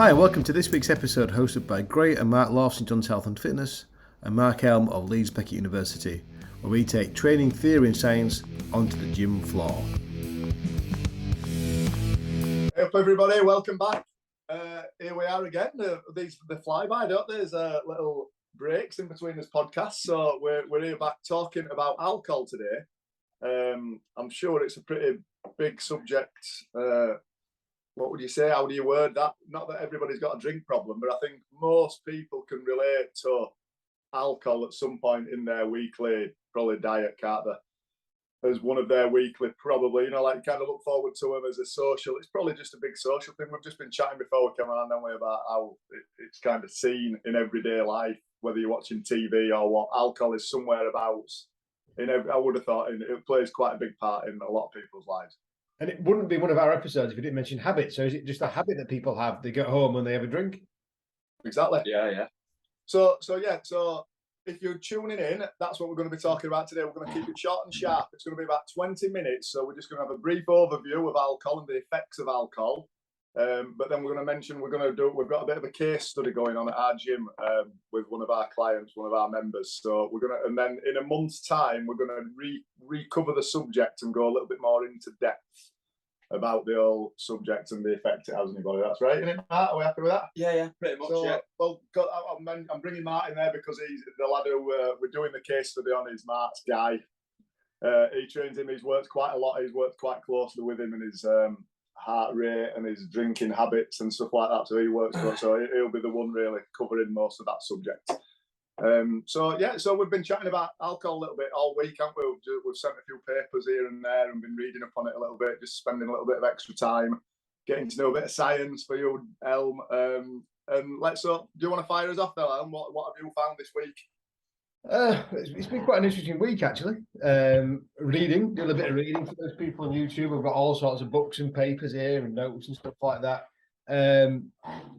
Hi and welcome to this week's episode hosted by Gray and Mark Law of St John's Health and Fitness and Mark Elm of Leeds Beckett University, where we take training theory and science onto the gym floor. Hey up everybody, welcome back. Here we are again. They fly by, don't they? There's little breaks in between this podcast, so we're here back talking about alcohol today. I'm sure it's a pretty big subject. What would you say? How do you word that? Not that everybody's got a drink problem, but I think most people can relate to alcohol at some point in their weekly, probably diet, can't they? As one of their weekly, probably, like kind of look forward to them as a social. It's probably just a big social thing. We've just been chatting before we came on, haven't we, about how it's kind of seen in everyday life, whether you're watching TV or what. Alcohol is somewhere about. I would have thought it plays quite a big part in a lot of people's lives. And it wouldn't be one of our episodes if we didn't mention habits. So is it just a habit that people have? They get home and they have a drink? Exactly. Yeah. So if you're tuning in, that's what we're going to be talking about today. We're going to keep it short and sharp. It's going to be about 20 minutes. So we're just going to have a brief overview of alcohol and the effects of alcohol. But then we're going to mention, we've got a bit of a case study going on at our gym with one of our clients, one of our members. So and then in a month's time, we're going to recover the subject and go a little bit more into depth about the whole subject and the effect it has on anybody. That's right, isn't it, Matt? Are we happy with that? Yeah, pretty much. So, yeah. Well, I'm bringing Matt in there because he's the lad who we're doing the case study on. Is Mark's guy. He trains him. He's worked quite a lot. He's worked quite closely with him and his heart rate and his drinking habits and stuff like that. So he works for us. So he'll be the one really covering most of that subject. So we've been chatting about alcohol a little bit all week, haven't we? We've sent a few papers here and there and been reading up on it a little bit, just spending a little bit of extra time, getting to know a bit of science for you, Elm. And do you want to fire us off there, Elm? What have you found this week? It's been quite an interesting week, actually. Doing a bit of reading for those people on YouTube. I've got all sorts of books and papers here and notes and stuff like that.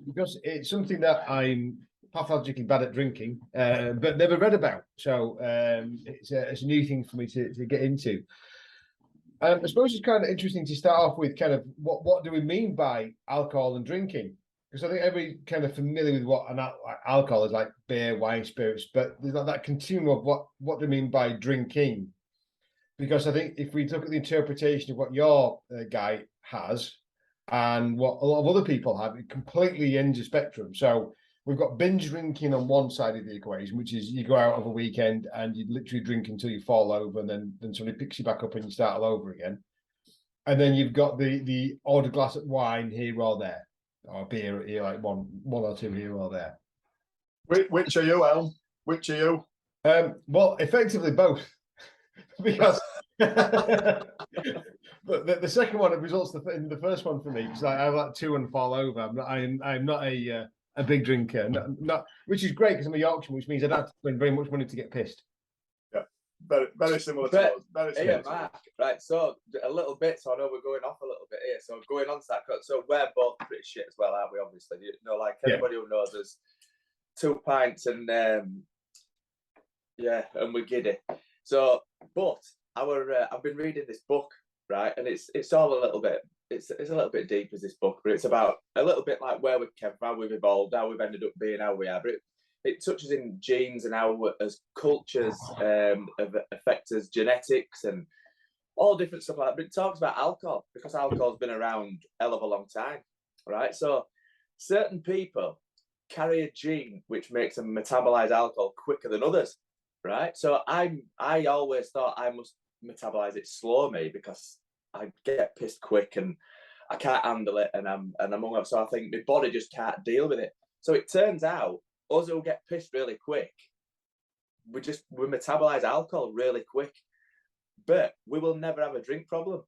Because it's something that I'm pathologically bad at drinking, but never read about. So it's a new thing for me to get into. I suppose it's kind of interesting to start off with kind of what do we mean by alcohol and drinking? Because I think everybody kind of familiar with what alcohol is, like beer, wine, spirits, but there's not that continuum of what do we mean by drinking? Because I think if we look at the interpretation of what your guy has and what a lot of other people have, it completely ends the spectrum. So we've got binge drinking on one side of the equation, which is you go out of a weekend and you literally drink until you fall over, and then somebody picks you back up and you start all over again. And then you've got the odd glass of wine here or there, or beer here, like one or two here or there. Which are you, Elm? Which are you? Well, effectively both, because but the second one results in the first one for me, because I like two and fall over. I'm not a big drinker, not which is great because I'm a Yorkshireman, which means I don't have to spend very much money to get pissed. Yeah, very similar to us. Very similar. Yeah, Mark. Right, so a little bit. So I know we're going off a little bit here. So going on to that, so we're both pretty shit as well, aren't we? Obviously, like anybody who knows us, 2 pints and and we're giddy. So, but I've been reading this book, right, and it's all a little bit. It's a little bit deep as this book, but it's about a little bit like where we came from, how we've evolved, how we've ended up being how we are. But it touches in genes and how as cultures affect us, genetics and all different stuff like that. But it talks about alcohol because alcohol's been around a hell of a long time, right? So certain people carry a gene which makes them metabolize alcohol quicker than others, right? So I always thought I must metabolize it slow, me, because I get pissed quick and I can't handle it, and I'm hungover. So I think my body just can't deal with it. So it turns out us who get pissed really quick, we metabolize alcohol really quick, but we will never have a drink problem.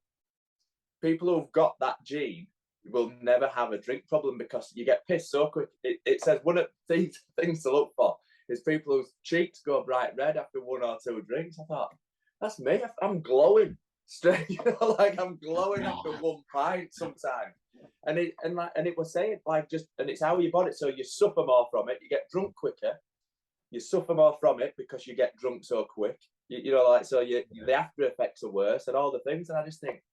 People who've got that gene will never have a drink problem because you get pissed so quick. It says one of the things to look for is people whose cheeks go bright red after 1 or 2 drinks. I thought, that's me. I'm glowing. Straight, like I'm glowing after 1 pint sometimes, and it was saying and it's how you bought it. So you suffer more from it. You get drunk quicker. You suffer more from it because you get drunk so quick. The after effects are worse and all the things. And I just think,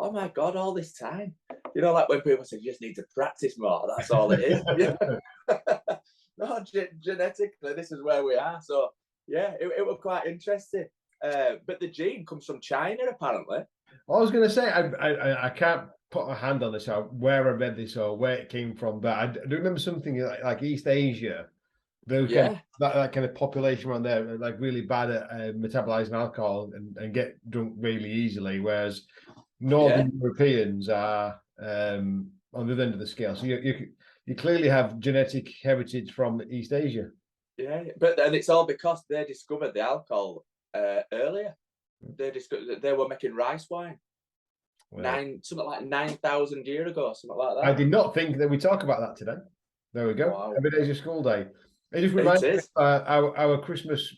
oh my God, all this time. You know, like when people say, you just need to practice more. That's all it is. No, genetically, this is where we are. So, yeah, it was quite interesting. But the gene comes from China, apparently. I was going to say, I can't put a hand on this or where I read this or where it came from, but I do remember something like East Asia. Those kind of, that kind of population around there are like really bad at metabolizing alcohol and get drunk really easily, whereas Northern Europeans are on the other end of the scale. So you clearly have genetic heritage from East Asia. Yeah, but and it's all because they discovered the alcohol earlier. They were making rice wine. Something like 9,000 years ago, something like that. I did not think that we talk about that today. There we go. Wow. Every day's a school day. It just reminds me of our Christmas.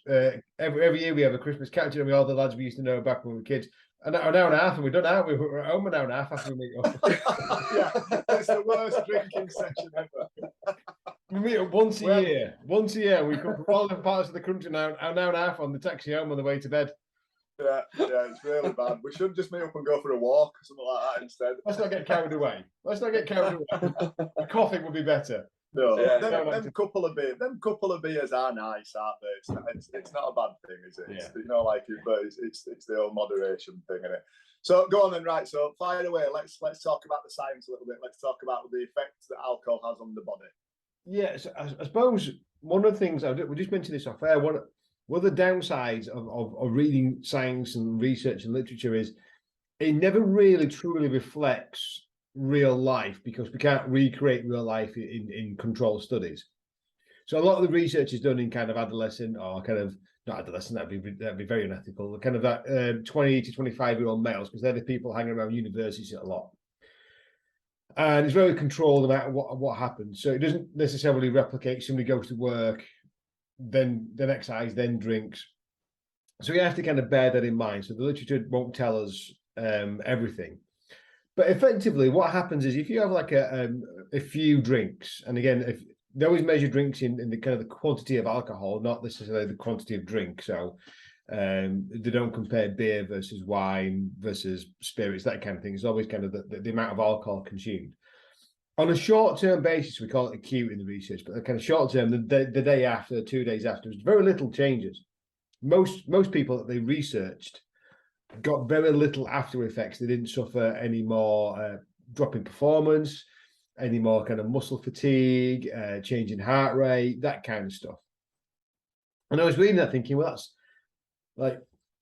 Every year we have a Christmas catch up with all the lads we used to know back when we were kids. An hour and a half, and we're done out. We're at home an hour and a half after we meet up. Yeah, it's the worst drinking session ever. We meet up once a year. Once a year, we come from all different parts of the country now. An hour and a half on the taxi home on the way to bed. Yeah, it's really bad. We should just meet up and go for a walk or something like that instead. Let's not get carried away. A coffee would be better. No, them couple of beers are nice, aren't they? It's not a bad thing, is it? It's, you know, like, but it's the old moderation thing, isn't it? So go on then, right? So fire away. Let's talk about the science a little bit. Let's talk about the effects that alcohol has on the body. Yeah, so I suppose one of the things we just mentioned this off air. One of the downsides of reading science and research and literature is it never really truly reflects real life, because we can't recreate real life in controlled studies. So a lot of the research is done in kind of adolescent or kind of not adolescent, that'd be very unethical, kind of that 20 to 25-year-old males, because they're the people hanging around universities a lot. And it's very controlled about what happens. So it doesn't necessarily replicate somebody goes to work, then exercise, then drinks. So you have to kind of bear that in mind. So the literature won't tell us everything. But effectively, what happens is if you have like a few drinks, and again, if they always measure drinks in the kind of the quantity of alcohol, not necessarily the quantity of drink. So they don't compare beer versus wine versus spirits, that kind of thing. It's always kind of the amount of alcohol consumed. On a short-term basis, we call it acute in the research, but the kind of short-term, the day after, 2 days after, very little changes. Most people that they researched got very little after effects. They didn't suffer any more drop in performance, any more kind of muscle fatigue, change in heart rate, that kind of stuff. And I was reading that thinking, well, that's like,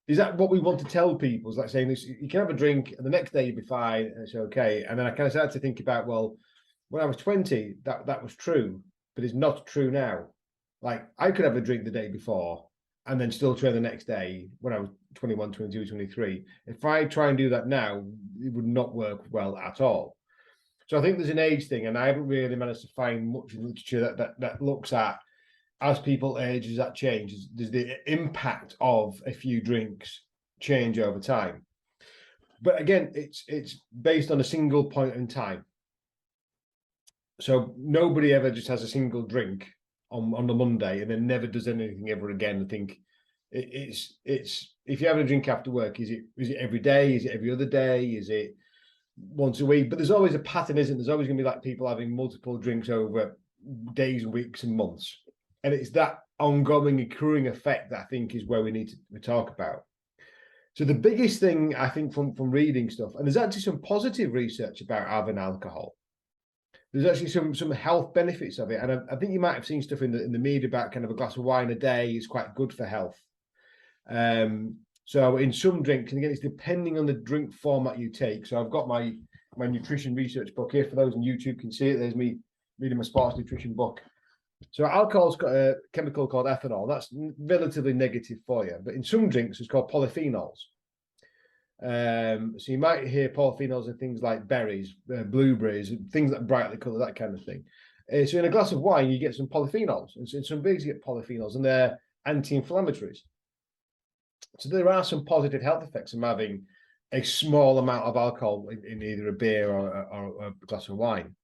is that what we want to tell people? Is like saying this, you can have a drink and the next day you'll be fine and it's okay. And then I kind of started to think about, well, when I was 20, that was true, but it's not true now. Like I could have a drink the day before and then still train the next day when I was 21, 22, 23. If I try and do that now, it would not work well at all. So I think there's an age thing, and I haven't really managed to find much in literature that looks at, as people age, does that change? Does the impact of a few drinks change over time? But again, it's based on a single point in time. So nobody ever just has a single drink on the Monday and then never does anything ever again. I think it's if you have a drink after work, is it every day? Is it every other day? Is it once a week? But there's always a pattern, isn't there? There's always going to be like people having multiple drinks over days, weeks, and months. And it's that ongoing accruing effect that I think is where we need to talk about. So the biggest thing I think from reading stuff, and there's actually some positive research about having alcohol. There's actually some health benefits of it, and I think you might have seen stuff in the media about kind of a glass of wine a day is quite good for health. So in some drinks, and again, it's depending on the drink format you take. So I've got my nutrition research book here. For those on YouTube can see it. There's me reading my sports nutrition book. So alcohol's got a chemical called ethanol. That's relatively negative for you, but in some drinks, it's called polyphenols. So you might hear polyphenols in things like berries, blueberries, things that brightly colour, that kind of thing. So in a glass of wine, you get some polyphenols, and so in some beers you get polyphenols, and they're anti-inflammatories. So there are some positive health effects from having a small amount of alcohol in either a beer or a glass of wine.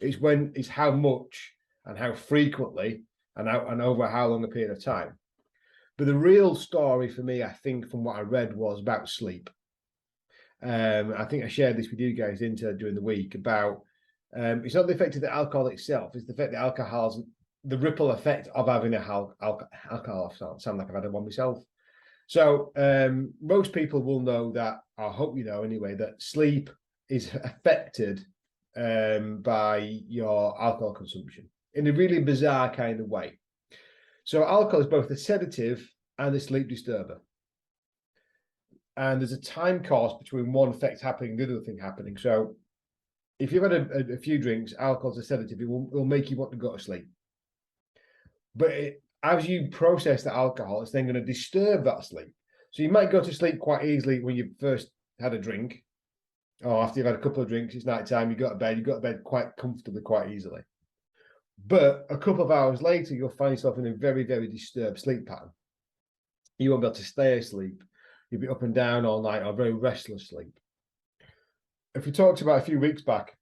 It's how much and how frequently and over how long a period of time. But the real story for me, I think, from what I read, was about sleep. I think I shared this with you guys during the week about it's not the effect of the alcohol itself, it's the effect that alcohol's the ripple effect of having alcohol. I sound like I've had one myself. So most people will know that, I hope you know anyway, that sleep is affected by your alcohol consumption in a really bizarre kind of way. So alcohol is both a sedative and a sleep disturber. And there's a time course between one effect happening and the other thing happening. So if you've had a few drinks, alcohol's a sedative, it will make you want to go to sleep. But as you process the alcohol, it's then going to disturb that sleep. So you might go to sleep quite easily when you first had a drink, or after you've had a couple of drinks, it's night time, you go to bed quite comfortably, quite easily. But a couple of hours later, you'll find yourself in a very, very disturbed sleep pattern. You won't be able to stay asleep. You'll be up and down all night, or very restless sleep. If we talked about a few weeks back,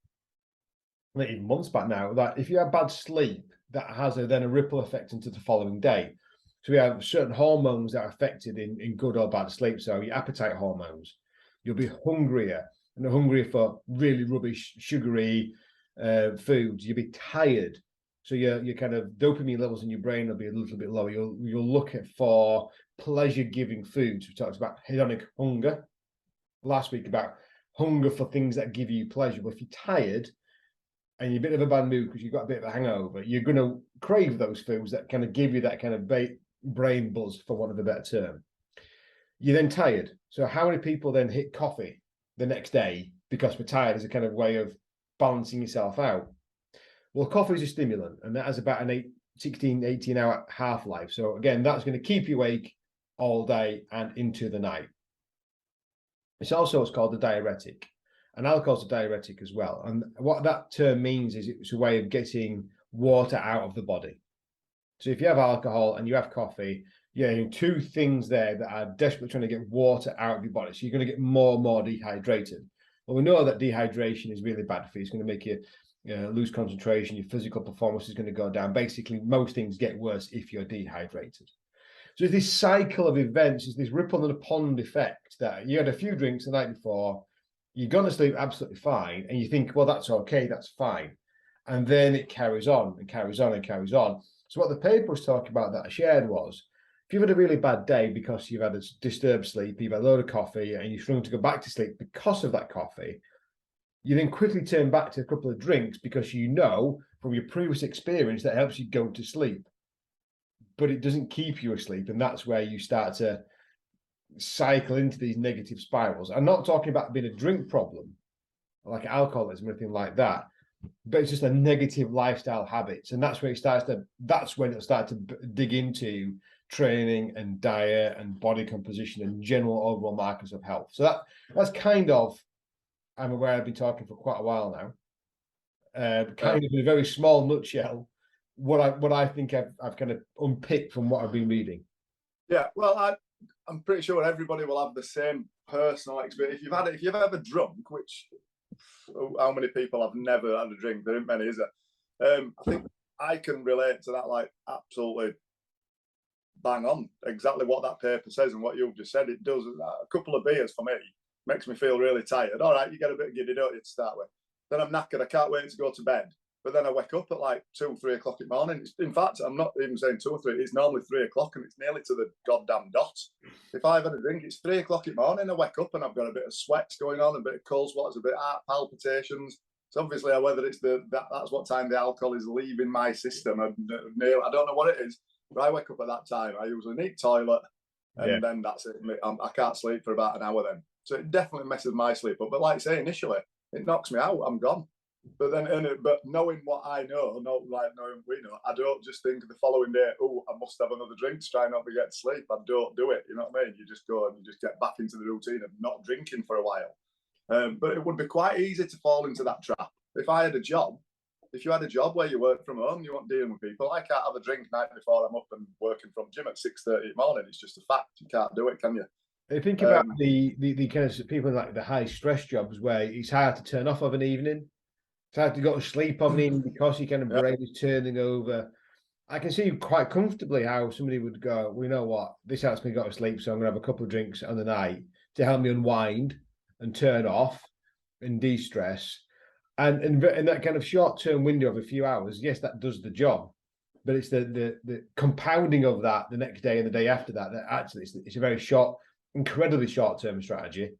not even months back now, that if you have bad sleep, that has then a ripple effect into the following day. So we have certain hormones that are affected in good or bad sleep. So your appetite hormones, you'll be hungrier and hungrier for really rubbish, sugary foods. You'll be tired. So your kind of dopamine levels in your brain will be a little bit lower. You'll look for pleasure-giving foods. We talked about hedonic hunger last week, about hunger for things that give you pleasure. But if you're tired and you're a bit of a bad mood because you've got a bit of a hangover, you're going to crave those foods that kind of give you that kind of brain buzz, for want of a better term. You're then tired. So how many people then hit coffee the next day because we're tired as a kind of way of balancing yourself out? Well, coffee is a stimulant, and that has about an 18-hour half-life. So again, that's going to keep you awake all day and into the night. It's also what's called a diuretic. And alcohol's a diuretic as well. And what that term means is it's a way of getting water out of the body. So if you have alcohol and you have coffee, you're having two things there that are desperately trying to get water out of your body. So you're going to get more and more dehydrated. Well, we know that dehydration is really bad for you. It's going to make you lose concentration. Your physical performance is going to go down. Basically, most things get worse if you're dehydrated. So this cycle of events is this ripple in a pond effect that you had a few drinks the night before, you're going to sleep absolutely fine, and you think, well, that's okay, that's fine. And then it carries on and carries on and carries on. So what the paper was talking about that I shared was, if you've had a really bad day because you've had a disturbed sleep, you've had a load of coffee, and you're struggling to go back to sleep because of that coffee, you then quickly turn back to a couple of drinks because you know from your previous experience that helps you go to sleep. But it doesn't keep you asleep, and that's where you start to cycle into these negative spirals. I'm not talking about being a drink problem, like alcoholism or anything like that, but it's just a negative lifestyle habits, and that's where that's when it'll start to dig into training and diet and body composition and general overall markers of health. So that's kind of, I'm aware I've been talking for quite a while now, kind of in a very small nutshell, what I think I've kind of unpicked from what I've been reading. Yeah, well, I'm pretty sure everybody will have the same personal experience. If you've ever drunk, which how many people have never had a drink? There aren't many, is there? I think I can relate to that, like absolutely bang on, exactly what that paper says and what you've just said. It does. A couple of beers for me makes me feel really tired. All right, you get a bit giddy, don't you, to start with? Then I'm knackered. I can't wait to go to bed. But then I wake up at like 2, 3 o'clock in the morning. In fact, I'm not even saying 2 or 3. It's normally 3 o'clock, and it's nearly to the goddamn dot. If I've had a drink, it's 3 o'clock in the morning. I wake up and I've got a bit of sweats going on, a bit of cold sweats, a bit of heart palpitations. So obviously, whether it's that's what time the alcohol is leaving my system. I don't know what it is, but I wake up at that time. I usually need toilet, and then that's it. I can't sleep for about an hour then. So it definitely messes my sleep up. But like I say, initially, it knocks me out. I'm gone. But then, but knowing what I know, knowing we know, I don't just think the following day, oh, I must have another drink to try not to get sleep. I don't do it. You know what I mean? You just go and you just get back into the routine of not drinking for a while. But it would be quite easy to fall into that trap. If you had a job where you work from home, you weren't dealing with people. I can't have a drink night before I'm up and working from gym at 6:30 in the morning. It's just a fact. You can't do it, can you? I think about the kind of people like the high stress jobs where it's hard to turn off of an evening. It's hard to go to sleep of an evening because your kind of brain is turning over. I can see quite comfortably how somebody would go, well, you know what, this helps me go to sleep, so I'm going to have a couple of drinks on the night to help me unwind and turn off and de-stress. And in that kind of short-term window of a few hours, yes, that does the job. But it's the compounding of that the next day and the day after that actually it's a very short, incredibly short-term strategy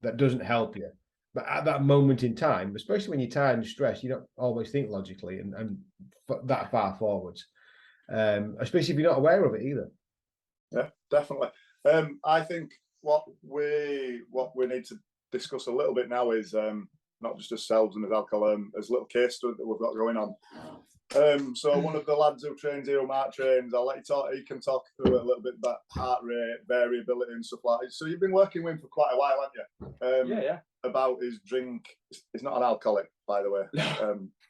that doesn't help you. But at that moment in time, especially when you're tired and stressed, you don't always think logically and that far forwards, especially if you're not aware of it either. Yeah, definitely. I think what we need to discuss a little bit now is not just ourselves and as alcohol, as a little case study that we've got going on. So one of the lads who trains here, Mark trains, I'll let you talk. He can talk through it a little bit about heart rate, variability, and stuff like that. So you've been working with him for quite a while, haven't you? Yeah. About his drink. He's not an alcoholic, by the way.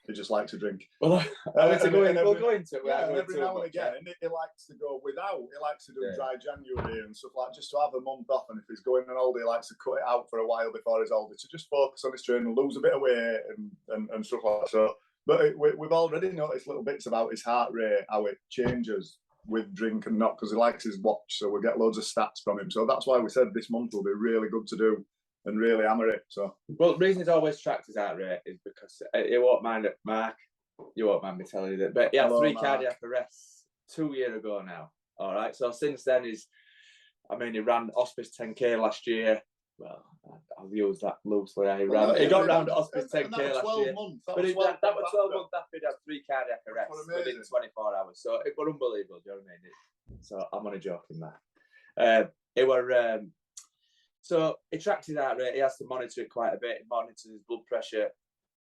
He just likes to drink. Well, we'll go into it. Yeah, and every now and again, he likes to go without. He likes to do dry January and stuff like just to have a month off. And if he's going on holiday, he likes to cut it out for a while before his holiday to just focus on his training, lose a bit of weight and stuff like that. So. But we've already noticed little bits about his heart rate, how it changes with drink and not, because he likes his watch. So we get loads of stats from him. So that's why we said this month will be really good to do and really hammer it. So, well, the reason he's always tracked his heart rate is because he won't mind it, Mark. You won't mind me telling you that. But he had 3 cardiac arrests 2 years ago now. All right. So since then, he ran Hospice 10K last year. Well, I'll use that loosely. He got round Hospice 10K last year. But that was 12 months after he'd had 3 cardiac arrests within 24 hours. So it was unbelievable, do you know what I mean? So I'm only joking there. So he tracks his heart rate. He has to monitor it quite a bit. He monitors his blood pressure.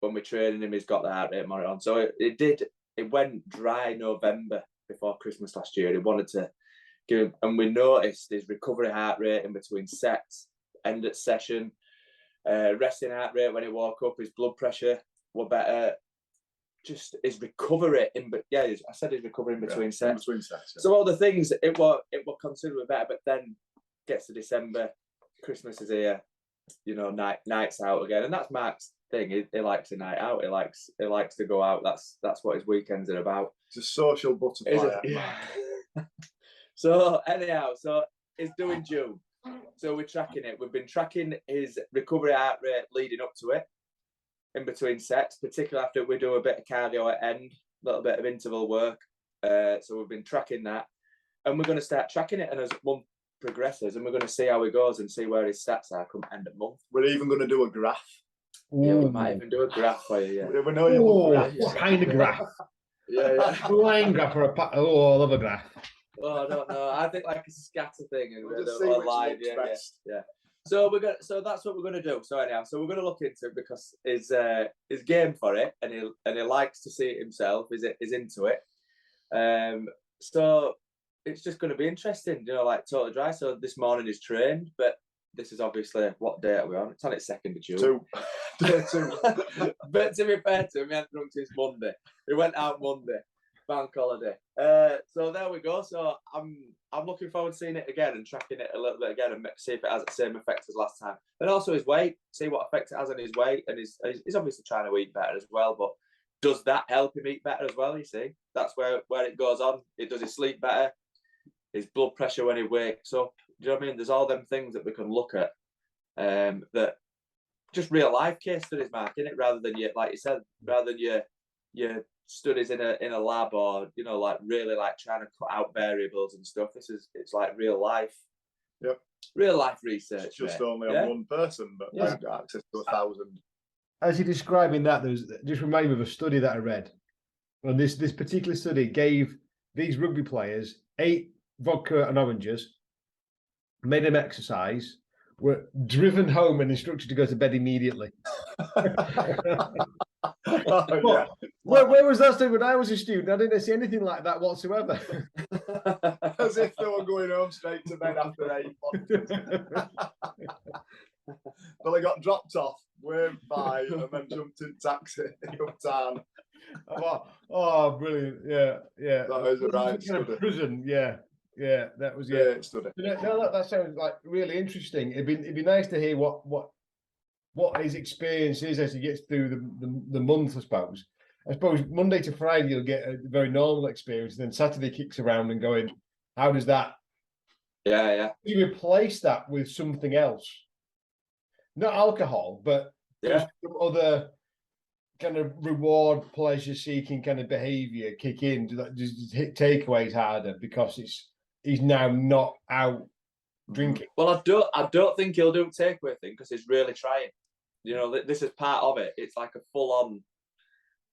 When we're training him, he's got the heart rate monitor on. So it went dry November before Christmas last year. He wanted to give him, and we noticed his recovery heart rate in between sets, end at session, resting heart rate when he woke up, his blood pressure were better. Just his recovery I said his recovery in between sets. In between sets, yeah. So all the things it were considerably better, but then gets to December, Christmas is here, nights out again, and that's Mark's thing. He likes a night out. He likes to go out. That's what his weekends are about. It's a social butterfly. So anyhow, it's doing June. So we're tracking it. We've been tracking his recovery heart rate leading up to it, in between sets, particularly after we do a bit of cardio at end, a little bit of interval work. So we've been tracking that, and we're going to start tracking it. And as month progresses, and we're going to see how he goes and see where his stats are come end of month. We're even going to do a graph. Yeah, we might even do a graph for you. Yeah. We know you want what kind of graph? Yeah. Line graph or a I love a graph. Oh, I don't know. I think like a scatter thing and we'll just see which line. looks best. Yeah. So that's what we're gonna do. So anyhow, we're gonna look into it because his game for it, and he likes to see it himself. Is into it. So it's just gonna be interesting, like totally dry. So this morning is trained, but this is obviously what day are we on? It's on its 2nd of June. Day 2. But to be fair to him, he hadn't drunk since Monday. He went out Monday. Bank holiday. So there we go. So I'm looking forward to seeing it again and tracking it a little bit again and see if it has the same effect as last time. And also his weight, see what effect it has on his weight. And he's obviously trying to eat better as well. But does that help him eat better as well? You see, that's where it goes on. Does he sleep better? His blood pressure when he wakes up. Do you know what I mean? There's all them things that we can look at. That just real life case studies, Mark, in it, rather than like you said, rather than your studies in a lab or like really like trying to cut out variables and stuff. It's like real life. Yep. Real life research. It's just only on one person, but Yeah. I've got access to 1,000. As you're describing that, just remind me of a study that I read. And this particular study gave these rugby players 8 vodka and oranges, made them exercise, were driven home and instructed to go to bed immediately. Yeah. Where was that study when I was a student? I didn't see anything like that whatsoever. As if they were going home straight to bed after 8 vodkas. Well, they got dropped off, waved by, and then jumped in taxi uptown. Oh, brilliant! Yeah. That was a right kind of prison. Yeah, that was great study. No, that sounds like really interesting. It'd be nice to hear what his experience is as he gets through the month. I suppose Monday to Friday you'll get a very normal experience, and then Saturday kicks around and going, how does that? Yeah. You replace that with something else. not alcohol, but Yeah. some other kind of reward, pleasure-seeking kind of behaviour kick in? Just hit takeaways harder because he's now not out drinking. Well, I don't think he'll do a takeaway thing because he's really trying. This is part of it. It's like a full-on,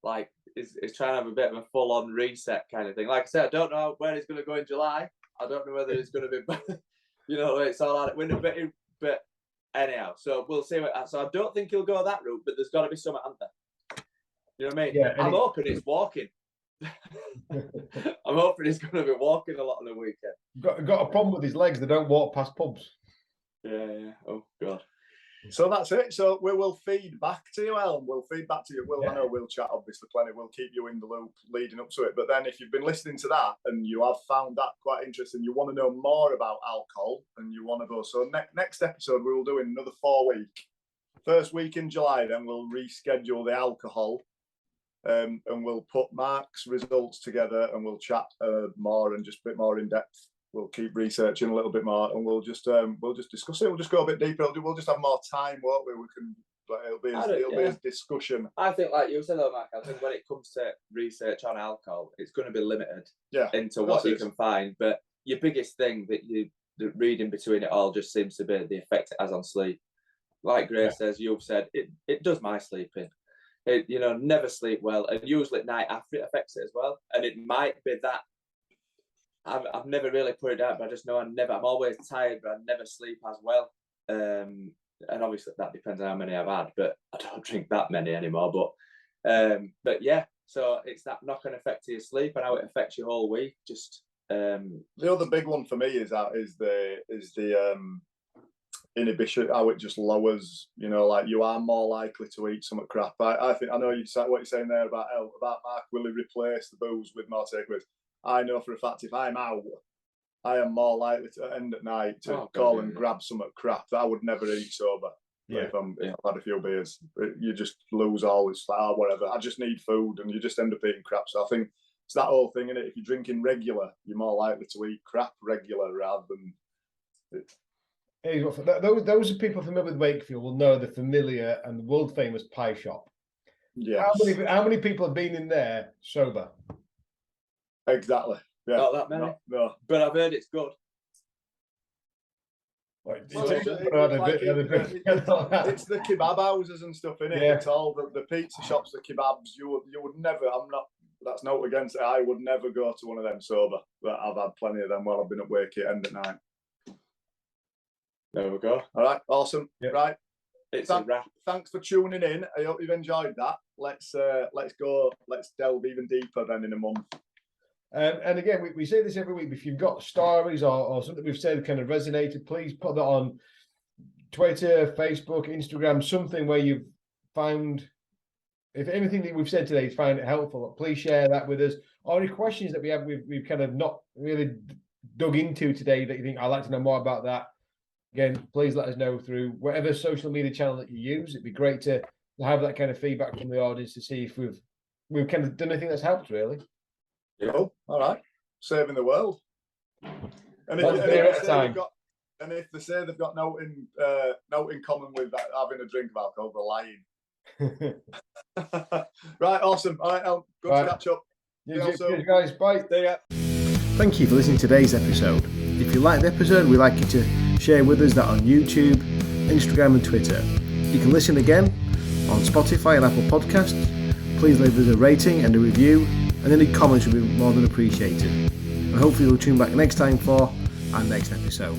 like, it's trying to have a bit of a full-on reset kind of thing. Like I said, I don't know where he's going to go in July. I don't know whether he's going to be, it's all out of window, but anyhow. So we'll see. So I don't think he'll go that route, but there's got to be something out there. You know what I mean? Yeah, I'm hoping it's walking. I'm hoping he's going to be walking a lot on the weekend. Got a problem with his legs. They don't walk past pubs. Yeah. Oh God. So that's it. So we will feed back to you, Elm. We'll feed back to you. Well, I know we'll chat obviously plenty. We'll keep you in the loop leading up to it. But then if you've been listening to that and you have found that quite interesting, you want to know more about alcohol and you want to go. So next episode we will do in another 4 week. First week in July, then we'll reschedule the alcohol. And we'll put Mark's results together and we'll chat more and just a bit more in depth. We'll keep researching a little bit more and we'll just discuss it. We'll just go a bit deeper. We'll just have more time, won't we? It'll be a discussion. I think, like you said though, Mark, I think when it comes to research on alcohol, it's going to be limited into what you can find. But your biggest thing that reading between it all just seems to be the effect it has on sleep. Like Grace says, you've said, it does my sleeping. Never sleep well, and usually at night after it affects it as well. And it might be that I've never really put it down, but I just know I'm always tired, but I never sleep as well. And obviously that depends on how many I've had, but I don't drink that many anymore. But yeah, so it's that knock-on effect to your sleep and how it affects your whole week. Just the other big one for me is the inhibition, how it just lowers, like you are more likely to eat some crap. I think I know what you're saying there about Mark. Will he replace the booze with more takeaways? I know for a fact if I'm out, I am more likely to end at night to call and grab some crap that I would never eat sober. Yeah. If I've had a few beers, you just lose all. It's like, whatever. I just need food, and you just end up eating crap. So I think it's that whole thing, innit? If you're drinking regular, you're more likely to eat crap regular rather than. Those are people familiar with Wakefield will know the familiar and the world famous pie shop. Yeah. How many people have been in there sober? Exactly. Yeah. Not that many. No. But I've heard it's good. It's the kebab houses and stuff, innit? Yeah. It's all the pizza shops, the kebabs. You would never. That's not against it. I would never go to one of them sober. But I've had plenty of them while I've been at work at end at night. There we go. All right, awesome. Yep. Right, it's a wrap. Thanks for tuning in. I hope you've enjoyed that. Let's delve even deeper then in a month. And again, we say this every week. If you've got stories or something we've said kind of resonated, please put that on Twitter, Facebook, Instagram, something where you've found. If anything that we've said today, find it helpful, please share that with us. Or any questions that we've kind of not really dug into today that you think I'd like to know more about that. Again, please let us know through whatever social media channel that you use. It'd be great to have that kind of feedback from the audience to see if we've kind of done anything that's helped, really. Yeah. Oh, all right. Saving the world. And if they say they've got no in common with that, having a drink of alcohol, they're lying. Right, awesome. All right, El, good to catch up. Cheers, guys. Bye. See ya. Thank you for listening to today's episode. If you liked the episode, we'd like you to share with us that on YouTube, Instagram and Twitter. You can listen again on Spotify and Apple Podcasts. Please leave us a rating and a review, and any comments would be more than appreciated. And hopefully you'll tune back next time for our next episode.